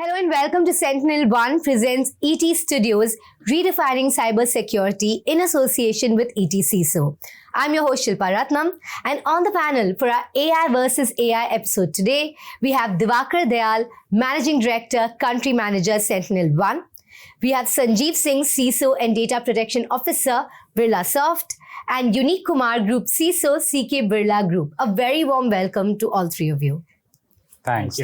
Hello and welcome to Sentinelone presents ETCISO Redefining CyberSecurity in association with ETCISO. I'm your host Shilpa Ratnam, and on the panel for our AI versus AI episode today, we have Diwakar Dayal, Managing Director, Country Manager, Sentinelone. We have Sanjeev Singh, CISO and Data Protection Officer, Birlasoft, and Unique Kumar Group CISO, Birla Group. A very warm welcome to all three of you. Thanks.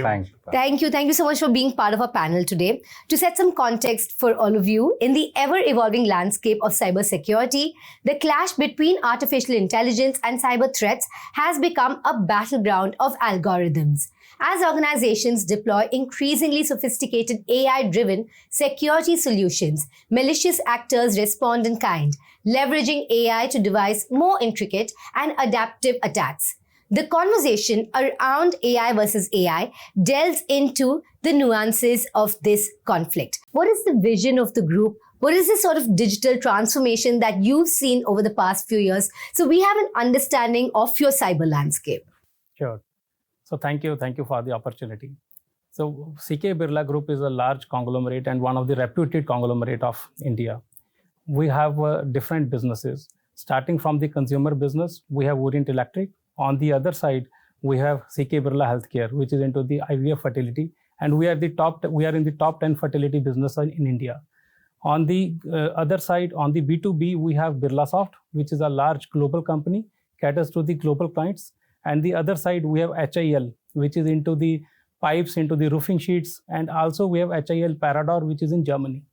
Thank you so much for being part of our panel today. To set some context for all of you, in the ever-evolving landscape of cybersecurity, the clash between artificial intelligence and cyber threats has become a battleground of algorithms. As organizations deploy increasingly sophisticated AI-driven security solutions, malicious actors respond in kind, leveraging AI to devise more intricate and adaptive attacks. The conversation around AI versus AI delves into the nuances of this conflict. What is the vision of the group? What is the sort of digital transformation that you've seen over the past few years? So we have an understanding of your cyber landscape. Sure. So thank you for the opportunity. So Birla Group is a large conglomerate and one of the reputed conglomerate of India. We have different businesses. Starting from the consumer business, we have Orient Electric. On the other side, we have Birla Healthcare, which is into the IVF fertility, and we are in the top 10 fertility business in India. On the other side, on the B2B, we have Birlasoft, which is a large global company, caters to the global clients. And the other side, we have HIL, which is into the pipes, into the roofing sheets, and also we have HIL Parador, which is in Germany.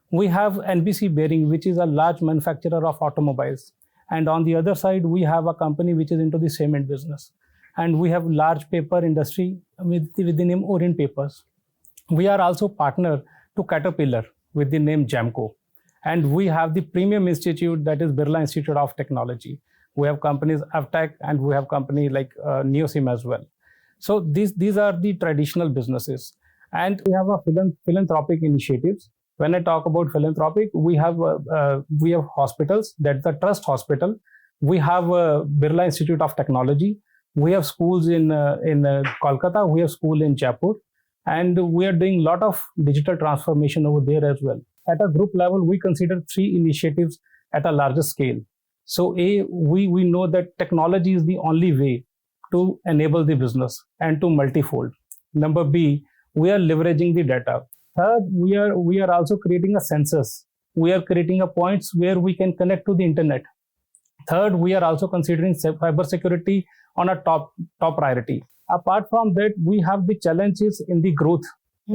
We have NBC Bearing, which is a large manufacturer of automobiles. And on the other side, we have a company which is into the cement business. And we have large paper industry with the name Orient Papers. We are also partner to Caterpillar with the name Jamco. And we have the premium institute, that is Birla Institute of Technology. We have companies Avtech, and we have company like Neosim as well. So these are the traditional businesses. And we have a philanthropic initiatives. When I talk about philanthropic, we have hospitals, that's the Trust Hospital. We have Birla Institute of Technology. We have schools in Kolkata. We have school in Jaipur. And we are doing a lot of digital transformation over there as well. At a group level, we consider 3 initiatives at a larger scale. So we know that technology is the only way to enable the business and to multifold. Number B, we are leveraging the data. Third, we are also creating a census. We are creating a points where we can connect to the internet. Third, we are also considering cybersecurity on a top priority. Apart from that, we have the challenges in the growth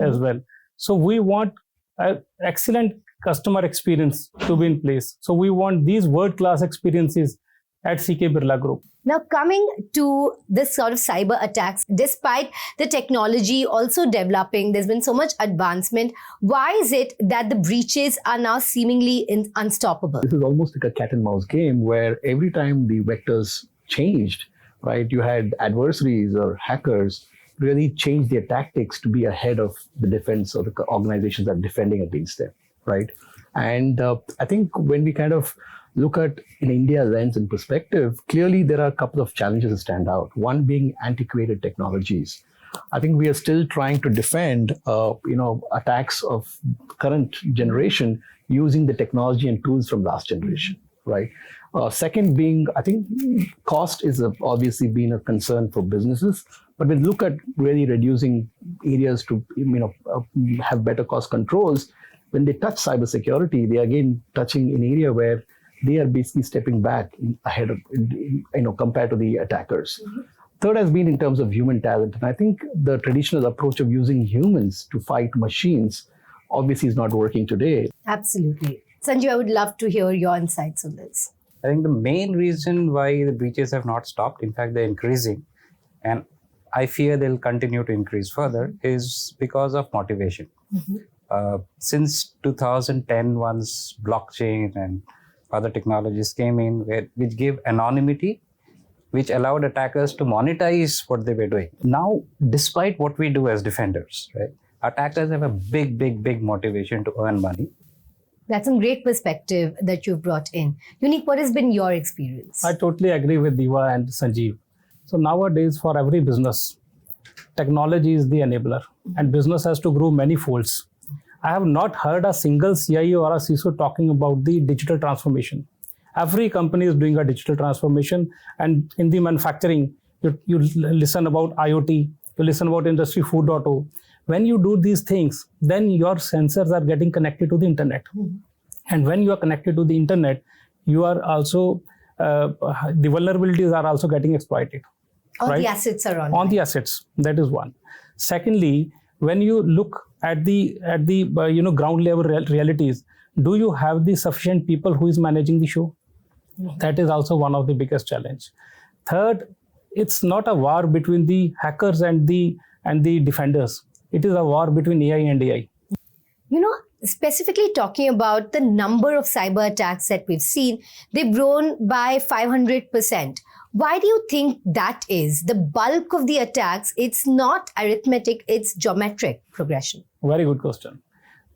as well. So we want an excellent customer experience to be in place. So we want these world-class experiences at Birla Group. Now, coming to this sort of cyber attacks, despite the technology also developing, there's been so much advancement. Why is it that the breaches are now seemingly unstoppable? This is almost like a cat and mouse game where every time the vectors changed, right, you had adversaries or hackers really change their tactics to be ahead of the defense or the organizations that are defending against them, right? And I think when we kind of look at in India lens and perspective, clearly there are a couple of challenges that stand out. One being antiquated technologies. I think we are still trying to defend, attacks of current generation using the technology and tools from last generation, right? Second being, I think cost is obviously been a concern for businesses, but when we look at really reducing areas to, have better cost controls, when they touch cybersecurity, they are again touching an area where they are basically stepping back ahead of, compared to the attackers. Third has been in terms of human talent. And I think the traditional approach of using humans to fight machines obviously is not working today. Absolutely. Sanjeev, I would love to hear your insights on this. I think the main reason why the breaches have not stopped, in fact, they're increasing, and I fear they'll continue to increase further, is because of motivation. Since 2010, once blockchain and other technologies came in, which gave anonymity, which allowed attackers to monetize what they were doing. Now, despite what we do as defenders, right, attackers have a big motivation to earn money. That's some great perspective that you've brought in. Unique, what has been your experience? I totally agree with Diva and Sanjeev. So nowadays, for every business, technology is the enabler, and business has to grow many folds. I have not heard a single CIO or a CISO talking about the digital transformation. Every company is doing a digital transformation, and in the manufacturing, you listen about IoT, you listen about Industry 4.0. When you do these things, then your sensors are getting connected to the internet. And when you are connected to the internet, you are also, the vulnerabilities are also getting exploited. All right? the assets are on. The assets, that is one. Secondly, when you look at the ground level realities, do you have the sufficient people who is managing the show? That is also one of the biggest challenge. Third, it's not a war between the hackers and the defenders. It is a war between AI and AI. Specifically talking about the number of cyber attacks that we've seen, they've grown by 500%. Why do you think that is? The bulk of the attacks, it's not arithmetic, it's geometric progression. Very good question.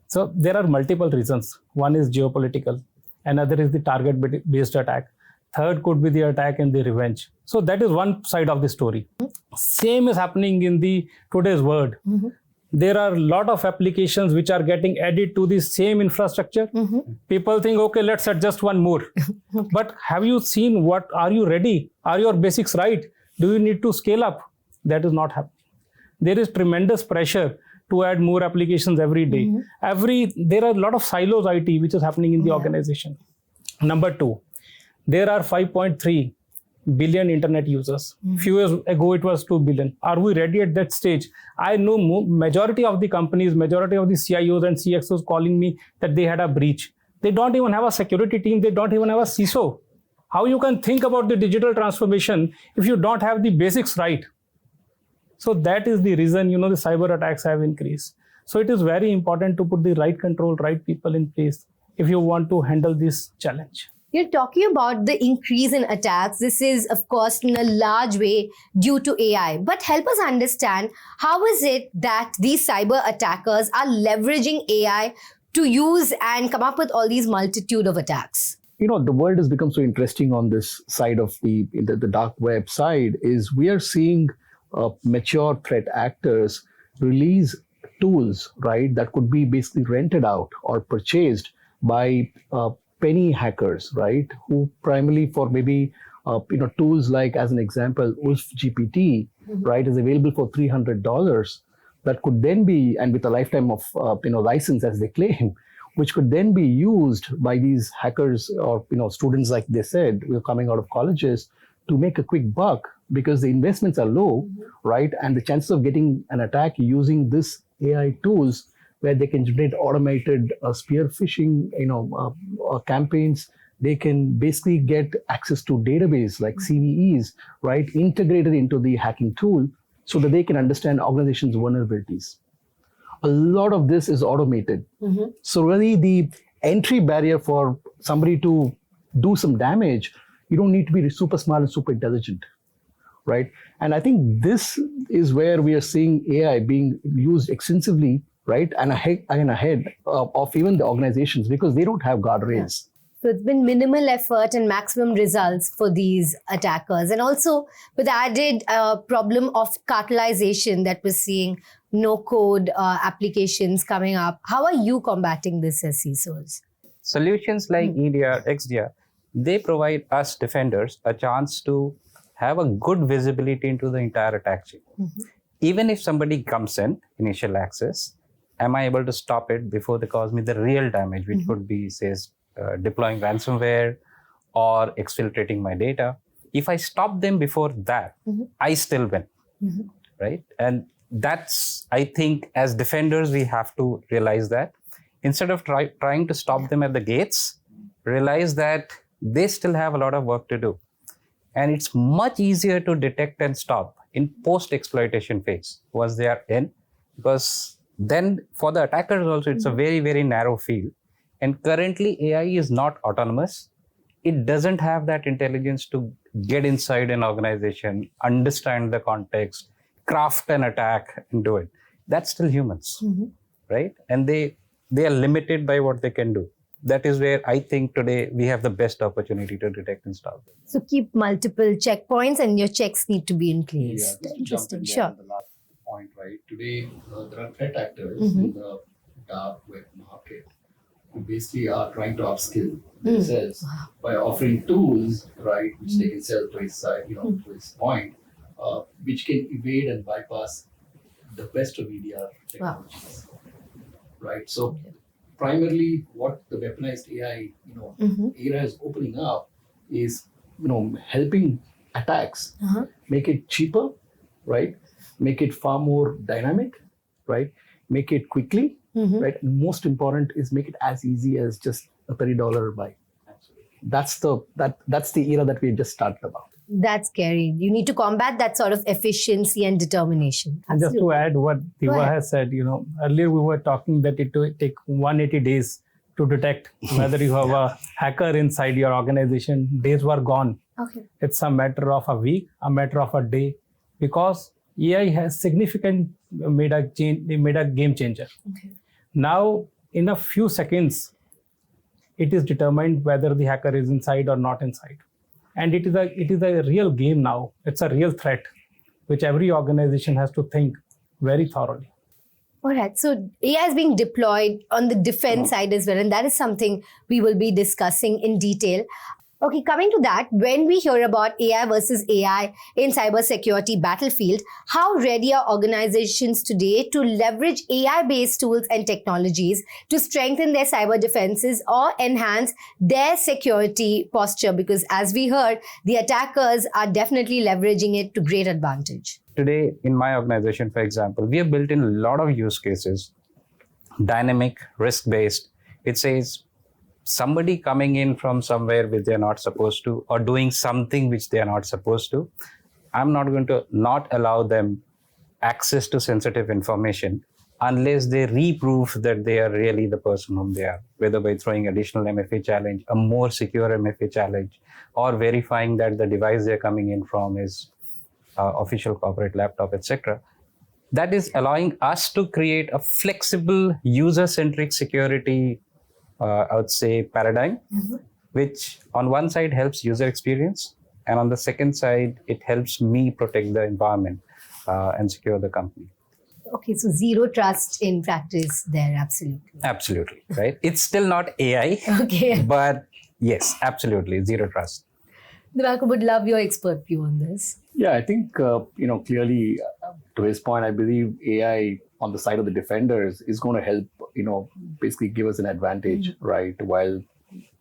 So there are multiple reasons. One is geopolitical, another is the target-based attack. Third could be the attack and the revenge. So that is one side of the story. Same is happening in the today's world. There are a lot of applications which are getting added to the same infrastructure. People think, okay, let's adjust one more. But have you seen are you ready? Are your basics right? Do you need to scale up? That is not happening. There is tremendous pressure to add more applications every day. There are a lot of silos IT which is happening in the organization. Number two, there are 5.3 billion internet users. Few years ago, it was 2 billion. Are we ready at that stage? I know majority of the companies, majority of the CIOs and CXOs calling me that they had a breach. They don't even have a security team. They don't even have a CISO. How you can think about the digital transformation if you don't have the basics right? So that is the reason, the cyber attacks have increased. So it is very important to put the right control, right people in place if you want to handle this challenge. You're talking about the increase in attacks. This is, of course, in a large way due to AI. But help us understand, how is it that these cyber attackers are leveraging AI to use and come up with all these multitude of attacks? The world has become so interesting on this side of the dark web side is we are seeing mature threat actors release tools, right, that could be basically rented out or purchased by penny hackers, right, who primarily for maybe tools like, as an example, Wolf GPT, right, is available for $300. That could then be, and with a lifetime of license as they claim, which could then be used by these hackers or students, like they said, who are coming out of colleges to make a quick buck because the investments are low, right, and the chances of getting an attack using this AI tools, where they can generate automated spear phishing, campaigns. They can basically get access to database like CVEs, right, integrated into the hacking tool so that they can understand organizations' vulnerabilities. A lot of this is automated. So really the entry barrier for somebody to do some damage, you don't need to be super smart and super intelligent, right? And I think this is where we are seeing AI being used extensively, right, and ahead of even the organizations, because they don't have guardrails. So it's been minimal effort and maximum results for these attackers. And also with added problem of cartelization that we're seeing, no-code applications coming up. How are you combating this as CISOs? Solutions like EDR, XDR, they provide us defenders a chance to have a good visibility into the entire attack chain. Even if somebody comes in, initial access, am I able to stop it before they cause me the real damage, which could be, say, deploying ransomware or exfiltrating my data? If I stop them before that, I still win, right? And that's, I think, as defenders, we have to realize that. Instead of trying to stop them at the gates, realize that they still have a lot of work to do. And it's much easier to detect and stop in post-exploitation phase once they are in, because then for the attackers also, it's a very, very narrow field. And currently AI is not autonomous. It doesn't have that intelligence to get inside an organization, understand the context, craft an attack and do it. That's still humans, right? And they are limited by what they can do. That is where I think today we have the best opportunity to detect and stop them. So keep multiple checkpoints and your checks need to be in place. Yeah, Interesting, sure. point, right? Today, there are threat actors Mhm. in the dark web market who basically are trying to upskill themselves by offering tools, right, which they can sell to his side, to his point, which can evade and bypass the best of EDR technologies, right? So primarily, what the weaponized AI, era is opening up is, helping attacks make it cheaper, right? Make it far more dynamic, right? Make it quickly, right? And most important is make it as easy as just a $30 buy. That's the era that we just started about. That's scary. You need to combat that sort of efficiency and determination. And just to Absolutely. add what Go Diva ahead. has said, earlier we were talking that it will take 180 days to detect whether you have a hacker inside your organization. Days were gone. Okay. It's a matter of a week, a matter of a day, because AI has significant made a game changer. Okay. Now, in a few seconds, it is determined whether the hacker is inside or not inside. And it is a real game now. It's a real threat, which every organization has to think very thoroughly. All right. So AI is being deployed on the defense side as well. And that is something we will be discussing in detail. Okay, coming to that, when we hear about AI versus AI in cybersecurity battlefield, how ready are organizations today to leverage AI-based tools and technologies to strengthen their cyber defenses or enhance their security posture? Because as we heard, the attackers are definitely leveraging it to great advantage. Today, in my organization, for example, we have built in a lot of use cases, dynamic, risk-based. It says somebody coming in from somewhere which they're not supposed to, or doing something which they are not supposed to, I'm not going to not allow them access to sensitive information unless they reprove that they are really the person whom they are, whether by throwing additional MFA challenge, a more secure MFA challenge, or verifying that the device they're coming in from is official corporate laptop, etc. That is allowing us to create a flexible, user-centric security I would say paradigm, which on one side helps user experience, and on the second side, it helps me protect the environment and secure the company. Okay, so zero trust in practice there, absolutely. Absolutely, right? It's still not AI, Okay. but yes, absolutely, zero trust. Diwakar would love your expert view on this. Yeah, I think, clearly, to his point, I believe AI on the side of the defenders is going to help, basically give us an advantage, right? While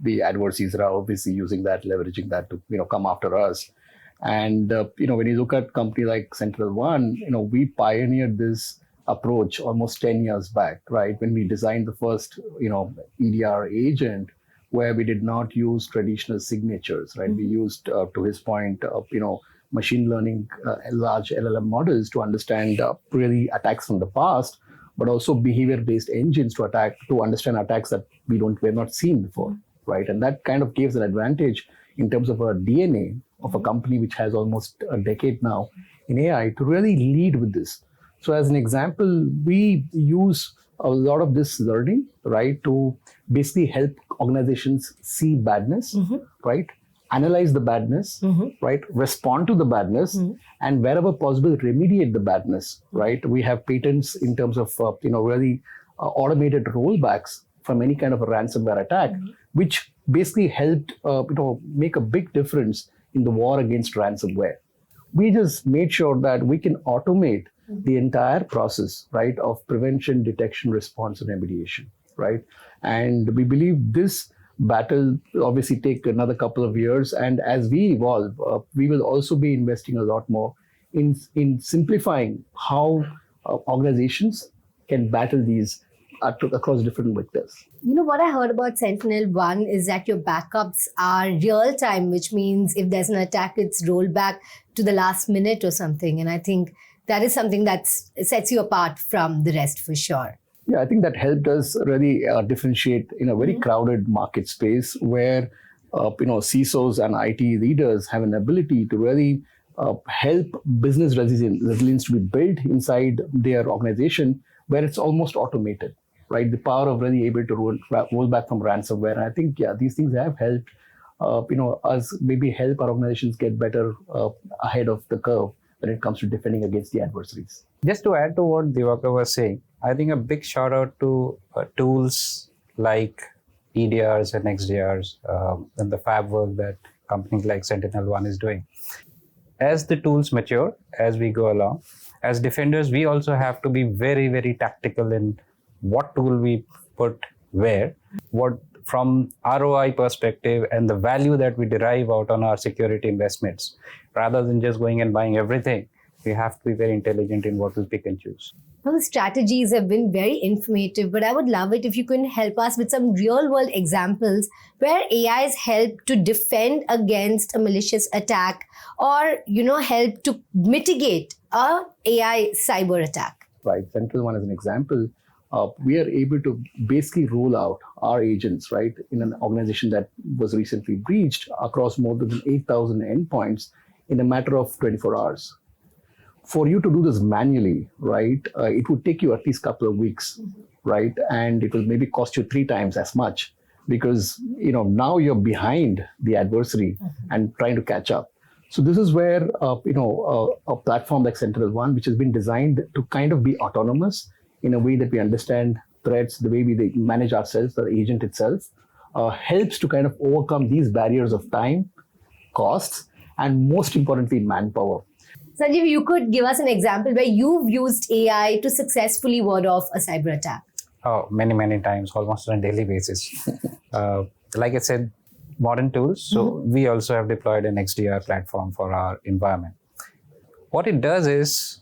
the adversaries are obviously using that, leveraging that to, come after us. And, when you look at company like Sentinelone, we pioneered this approach almost 10 years back, right? When we designed the first, EDR agent, where we did not use traditional signatures, right? We used, to his point, machine learning, large LLM models to understand really attacks from the past, but also behavior-based engines to understand attacks that we have not seen before, right? And that kind of gives an advantage in terms of a DNA of a company which has almost a decade now in AI to really lead with this. So as an example, we use a lot of this learning, right, to basically help organizations see badness, right, analyze the badness, right, respond to the badness, and wherever possible, remediate the badness, right? We have patents in terms of, really automated rollbacks from any kind of a ransomware attack, which basically helped, make a big difference in the war against ransomware. We just made sure that we can automate the entire process, right, of prevention, detection, response, and remediation, right? And we believe this battle will obviously take another couple of years. And as we evolve, we will also be investing a lot more in simplifying how organizations can battle these across different vectors. You know, what I heard about Sentinel-1 is that your backups are real time, which means if there's an attack, it's rolled back to the last minute or something. And I think that is something that sets you apart from the rest for sure. Yeah, I think that helped us really differentiate in a very crowded market space where, CISOs and IT leaders have an ability to really help business resilience to be built inside their organization where it's almost automated, right? The power of really able to roll back from ransomware. And I think, these things have helped, us maybe help our organizations get better ahead of the curve when it comes to defending against the adversaries. Just to add to what Diwakar was saying, I think a big shout out to tools like EDRs and XDRs and the fab work that companies like Sentinelone is doing. As the tools mature, as we go along, as defenders, we also have to be very, very tactical in what tool we put where, what from ROI perspective and the value that we derive out on our security investments. Rather than just going and buying everything, we have to be very intelligent in what we pick and choose. Well, the strategies have been very informative, but I would love it if you can help us with some real world examples where AI has helped to defend against a malicious attack or, help to mitigate a AI cyber attack. Right. Sentinelone is an example. We are able to basically roll out our agents, right, in an organization that was recently breached across more than 8,000 endpoints in a matter of 24 hours. For you to do this manually, right, it would take you at least a couple of weeks, right? And it will maybe cost you 3 times as much because, now you're behind the adversary and trying to catch up. So this is where, a platform like Sentinelone, which has been designed to kind of be autonomous in a way that we understand threats, the way we manage ourselves, the agent itself, helps to kind of overcome these barriers of time, costs, and most importantly, manpower. Sanjeev, you could give us an example where you've used AI to successfully ward off a cyber attack. Oh, many, many times, almost on a daily basis. Like I said, modern tools. So we also have deployed an XDR platform for our environment. What it does is,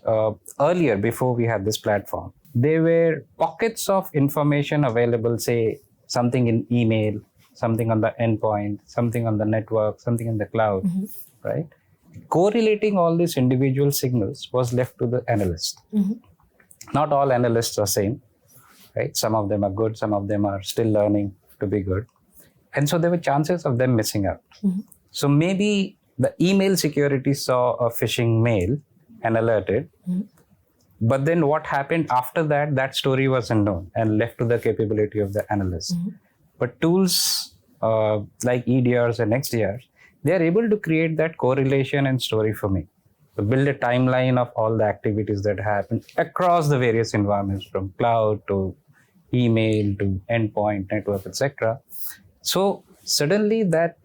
earlier, before we had this platform, there were pockets of information available, say something in email, something on the endpoint, something on the network, something in the cloud, right? Correlating all these individual signals was left to the analyst. Not all analysts are same, right? Some of them are good, some of them are still learning to be good. And so there were chances of them missing out. So maybe the email security saw a phishing mail and alerted. But then what happened after that, that story was unknown and left to the capability of the analyst. But tools like EDRs and XDRs, they are able to create that correlation and story for me. To build a timeline of all the activities that happen across the various environments, from cloud to email to endpoint, network, etc. So suddenly that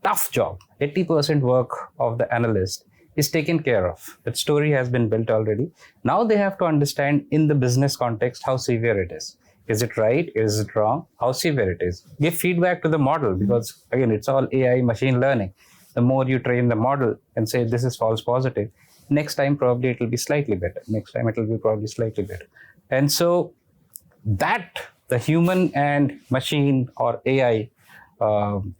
tough job, 80% work of the analyst is taken care of. That story has been built already. Now they have to understand in the business context how severe it is. Is it right? Is it wrong? How severe it is? Give feedback to the model because again, it's all AI machine learning. The more you train the model and say this is false positive, next time probably it will be slightly better. Next time it will be probably slightly better. And so that the human and machine or AI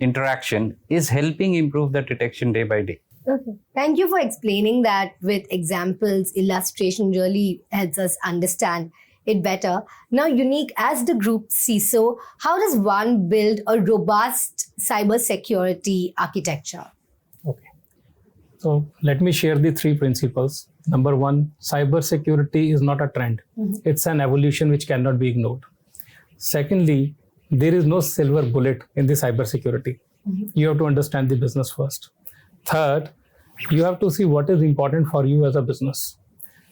interaction is helping improve the detection day by day. Okay. Thank you for explaining that with examples. Illustration really helps us understand it better. Now, Unique, as the group CISO, how does one build a robust cybersecurity architecture? Okay. So let me share the 3 principles. Number 1, cybersecurity is not a trend. It's an evolution which cannot be ignored. Secondly, there is no silver bullet in the cybersecurity. You have to understand the business first. Third, you have to see what is important for you as a business.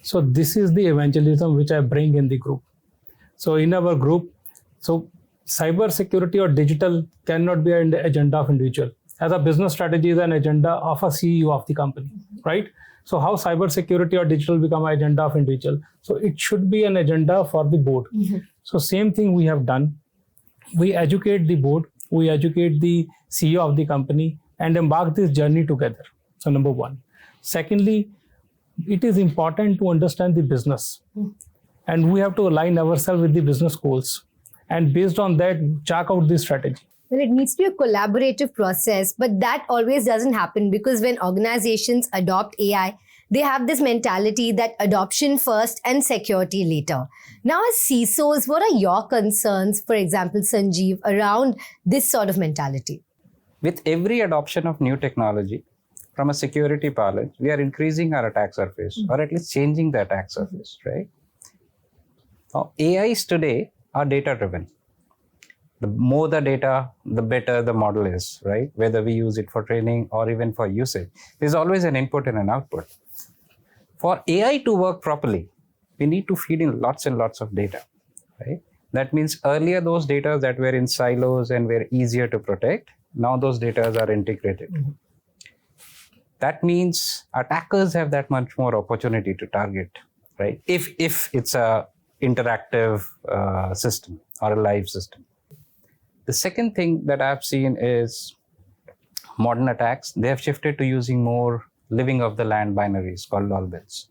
So this is the evangelism which I bring in the group. So in our group, so cybersecurity or digital cannot be an agenda of individual. As a business strategy is an agenda of a CEO of the company, right? So how cybersecurity or digital become an agenda of individual? So it should be an agenda for the board. So same thing we have done. We educate the board, we educate the CEO of the company and embark this journey together. So number 1. Secondly, it is important to understand the business and we have to align ourselves with the business goals and based on that chalk out the strategy. Well, it needs to be a collaborative process, but that always doesn't happen because when organizations adopt AI, they have this mentality that adoption first and security later. Now, as CISOs, what are your concerns, for example, Sanjeev, around this sort of mentality? With every adoption of new technology, from a security parlance, we are increasing our attack surface or at least changing the attack surface, right? Now, AIs today are data-driven. The more the data, the better the model is, right? Whether we use it for training or even for usage, there's always an input and an output. For AI to work properly, we need to feed in lots and lots of data, right? That means earlier those data that were in silos and were easier to protect, now those data are integrated. That means attackers have that much more opportunity to target, right? If it's a interactive system or a live system. The second thing that I've seen is modern attacks. They have shifted to using more living of the land binaries called lolbits.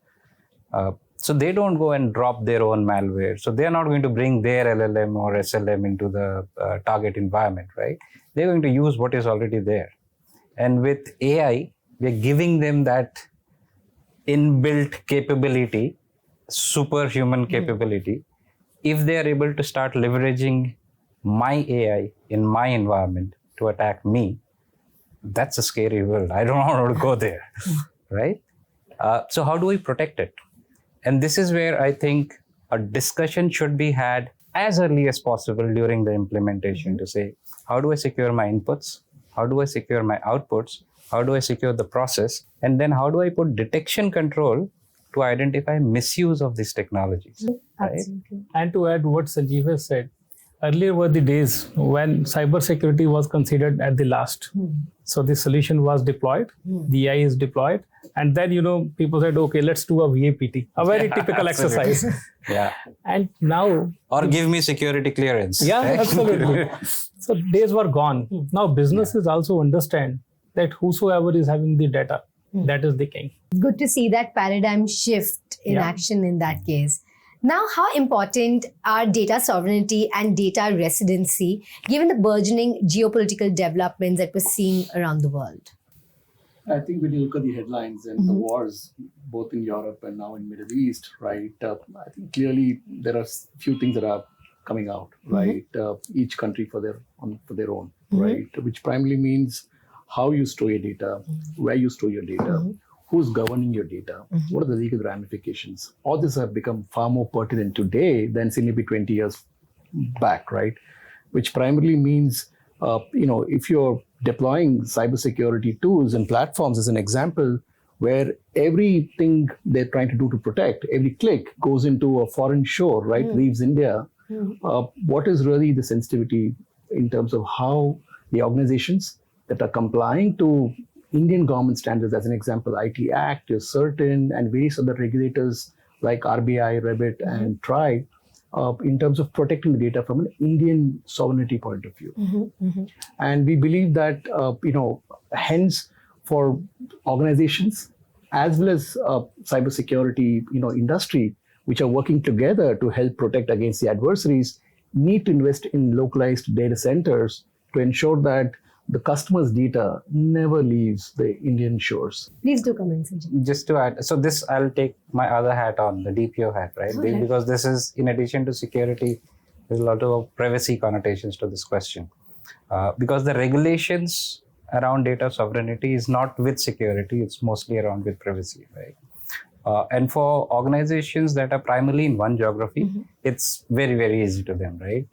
So they don't go and drop their own malware. So they're not going to bring their LLM or SLM into the target environment, right? They're going to use what is already there. And with AI, we're giving them that inbuilt capability, superhuman capability. If they are able to start leveraging my AI in my environment to attack me, that's a scary world. I don't want to go there, right? So how do we protect it? And this is where I think a discussion should be had as early as possible during the implementation to say, how do I secure my inputs? How do I secure my outputs? How do I secure the process? And then how do I put detection control to identify misuse of these technologies? Absolutely. Right? And to add what Sanjeev has said, earlier were the days when cybersecurity was considered at the last. So the solution was deployed, the AI is deployed, and then people said, okay, let's do a VAPT, a very typical exercise. Yeah. And now, or give me security clearance. Yeah, right? absolutely. So days were gone. Now businesses also understand that whosoever is having the data, that is the king. Good to see that paradigm shift in action in that case. Now, how important are data sovereignty and data residency given the burgeoning geopolitical developments that we're seeing around the world? I think when you look at the headlines and the wars, both in Europe and now in Middle East, right? I think clearly there are few things that are coming out, right? Each country for their own, right? Which primarily means how you store your data, where you store your data, who's governing your data, what are the legal ramifications. All this have become far more pertinent today than say maybe 20 years back, right? Which primarily means, if you're deploying cybersecurity tools and platforms as an example, where everything they're trying to do to protect, every click goes into a foreign shore, right, leaves India, what is really the sensitivity in terms of how the organizations that are complying to Indian government standards, as an example, IT Act, is certain, and various other regulators like RBI, REBIT, and TRI, in terms of protecting the data from an Indian sovereignty point of view. And we believe that, hence for organizations as well as cybersecurity, industry, which are working together to help protect against the adversaries, need to invest in localized data centers to ensure that the customer's data never leaves the Indian shores. Please do come in, Sanjeev. Just to add, so this, I'll take my other hat on, the DPO hat, right? Okay. Because this is, in addition to security, there's a lot of privacy connotations to this question. Because the regulations around data sovereignty is not with security, it's mostly around with privacy, right? And for organizations that are primarily in one geography, it's very, very easy to them, right?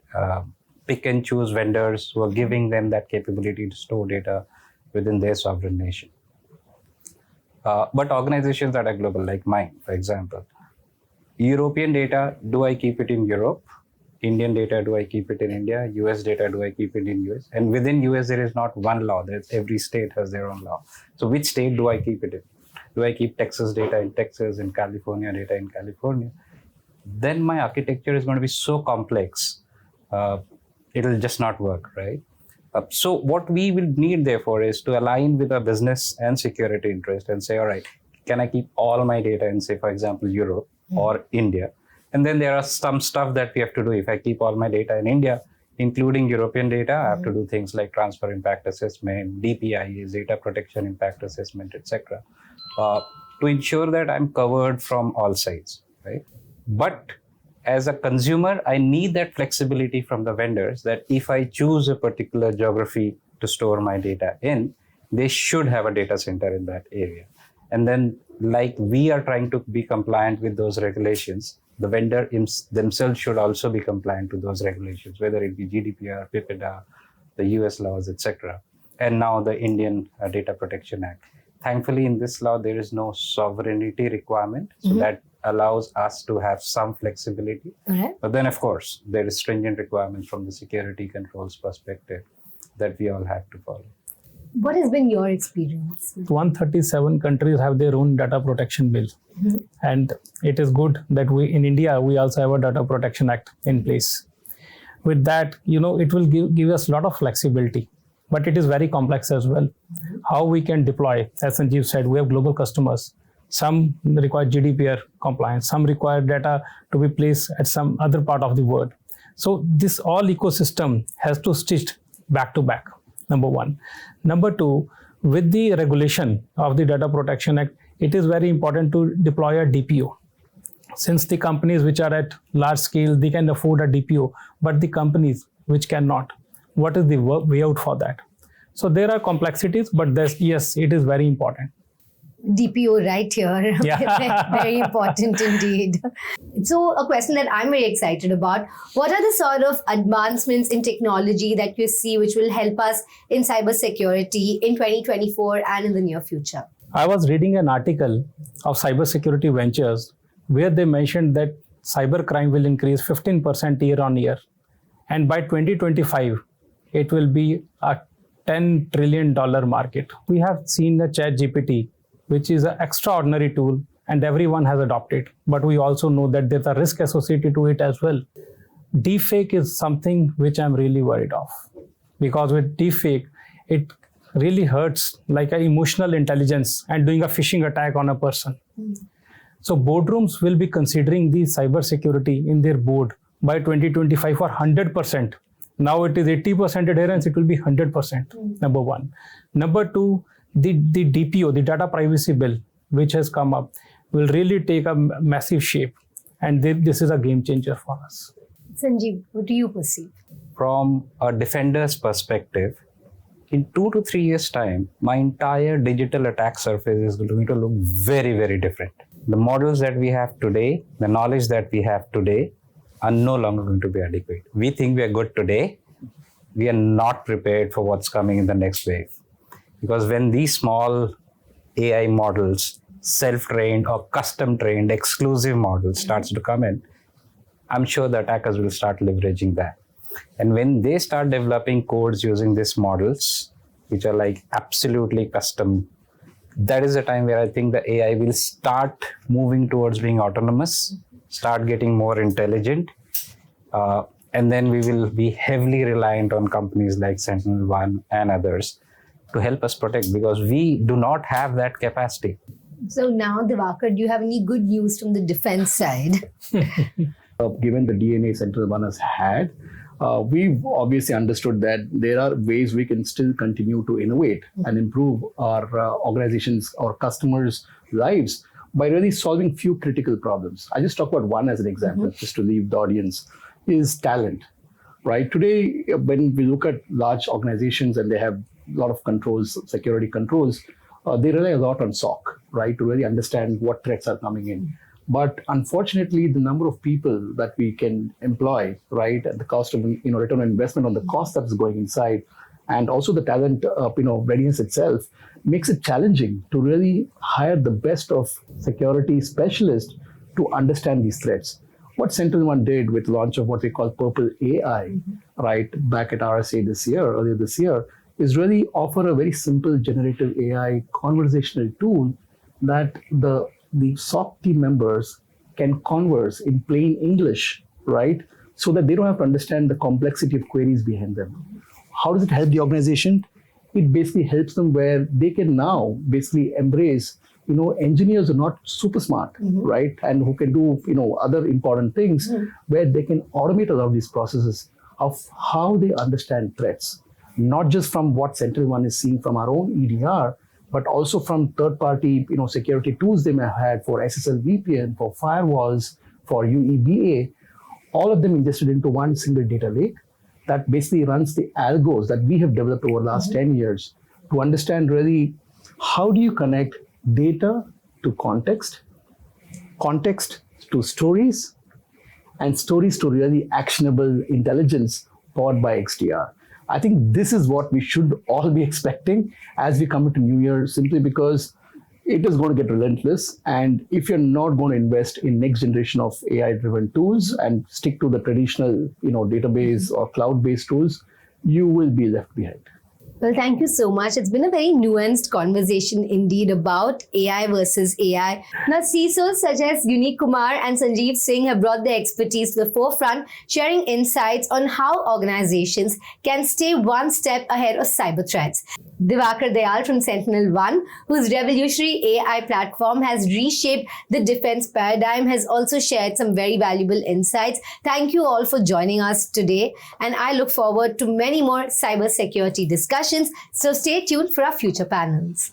Pick and choose vendors who are giving them that capability to store data within their sovereign nation. But organizations that are global, like mine, for example, European data, do I keep it in Europe? Indian data, do I keep it in India? US data, do I keep it in US? And within US, there is not one law. Every state has their own law. So which state do I keep it in? Do I keep Texas data in Texas and California data in California? Then my architecture is going to be so complex. It'll just not work, right? So what we will need, therefore, is to align with our business and security interest and say, all right, can I keep all my data in, say, for example, Europe or India? And then there are some stuff that we have to do. If I keep all my data in India, including European data, I have to do things like transfer impact assessment, DPI, data protection impact assessment, etc., to ensure that I'm covered from all sides, right? But as a consumer, I need that flexibility from the vendors that if I choose a particular geography to store my data in, they should have a data center in that area. And then, like we are trying to be compliant with those regulations, the vendor themselves should also be compliant to those regulations, whether it be GDPR, PIPEDA, the US laws, etc. And now the Indian Data Protection Act. Thankfully, in this law, there is no sovereignty requirement, so that allows us to have some flexibility. Alright. But then, of course, there is stringent requirements from the security controls perspective that we all have to follow. What has been your experience? 137 countries have their own data protection bill. And it is good that in India, we also have a Data Protection Act in place. With that, it will give us a lot of flexibility, but it is very complex as well. How we can deploy, as Sanjeev said, we have global customers. Some require GDPR compliance, some require data to be placed at some other part of the world. So this all ecosystem has to stitch back to back, number one. Number two, with the regulation of the Data Protection Act, it is very important to deploy a DPO. Since the companies which are at large scale, they can afford a DPO, but the companies which cannot, what is the way out for that? So there are complexities, but yes, it is very important. DPO right here. Yeah. Very important indeed. So a question that I'm very excited about, what are the sort of advancements in technology that you see which will help us in cybersecurity in 2024 and in the near future? I was reading an article of Cybersecurity Ventures where they mentioned that cybercrime will increase 15% year on year. And by 2025, it will be a $10 trillion market. We have seen the ChatGPT, which is an extraordinary tool and everyone has adopted. But we also know that there's a risk associated to it as well. Deepfake is something which I'm really worried of. Because with deepfake, it really hurts like an emotional intelligence and doing a phishing attack on a person. So boardrooms will be considering the cybersecurity in their board by 2025 for 100%. Now it is 80% adherence, it will be 100%, number one. Number two, the DPO, the Data Privacy Bill, which has come up, will really take a massive shape. And this is a game changer for us. Sanjeev, what do you perceive? From a defender's perspective, in 2 to 3 years' time, my entire digital attack surface is going to look very, very different. The models that we have today, the knowledge that we have today, are no longer going to be adequate. We think we are good today. We are not prepared for what's coming in the next wave. Because when these small AI models, self-trained or custom-trained exclusive models starts to come in, I'm sure the attackers will start leveraging that. And when they start developing codes using these models, which are like absolutely custom, that is the time where I think the AI will start moving towards being autonomous, start getting more intelligent, and then we will be heavily reliant on companies like Sentinelone and others to help us protect, because we do not have that capacity. So now, Diwakar, do you have any good news from the defense side? Given the DNA Sentinelone has had, we've obviously understood that there are ways we can still continue to innovate and improve our organizations, our customers' lives by really solving few critical problems. I just talk about one as an example, just to leave the audience, is talent, right? Today, when we look at large organizations and they have a lot of controls, security controls, they rely a lot on SOC, right? To really understand what threats are coming in. But unfortunately, the number of people that we can employ, right, at the cost of return on investment on the cost that's going inside, and also the talent, readiness itself, makes it challenging to really hire the best of security specialists to understand these threats. What Sentinelone did with launch of what we call Purple AI, right, back at RSA earlier this year, is really offer a very simple generative AI conversational tool that the SOC team members can converse in plain English, right? So that they don't have to understand the complexity of queries behind them. How does it help the organization? It basically helps them where they can now basically embrace, engineers are not super smart, right? And who can do, other important things where they can automate a lot of these processes of how they understand threats, not just from what Sentinelone is seeing from our own EDR, but also from third-party, security tools they may have had for SSL VPN, for firewalls, for UEBA, all of them ingested into one single data lake that basically runs the algos that we have developed over the last 10 years to understand really how do you connect data to context, context to stories, and stories to really actionable intelligence powered by XDR. I think this is what we should all be expecting as we come into New Year, simply because it is going to get relentless. And if you're not going to invest in next generation of AI-driven tools and stick to the traditional, database or cloud-based tools, you will be left behind. Well, thank you so much. It's been a very nuanced conversation indeed about AI versus AI. Now, CISOs such as Unique Kumar and Sanjeev Singh have brought their expertise to the forefront, sharing insights on how organizations can stay one step ahead of cyber threats. Diwakar Dayal from Sentinelone, whose revolutionary AI platform has reshaped the defense paradigm, has also shared some very valuable insights. Thank you all for joining us today, and I look forward to many more cybersecurity discussions. So stay tuned for our future panels.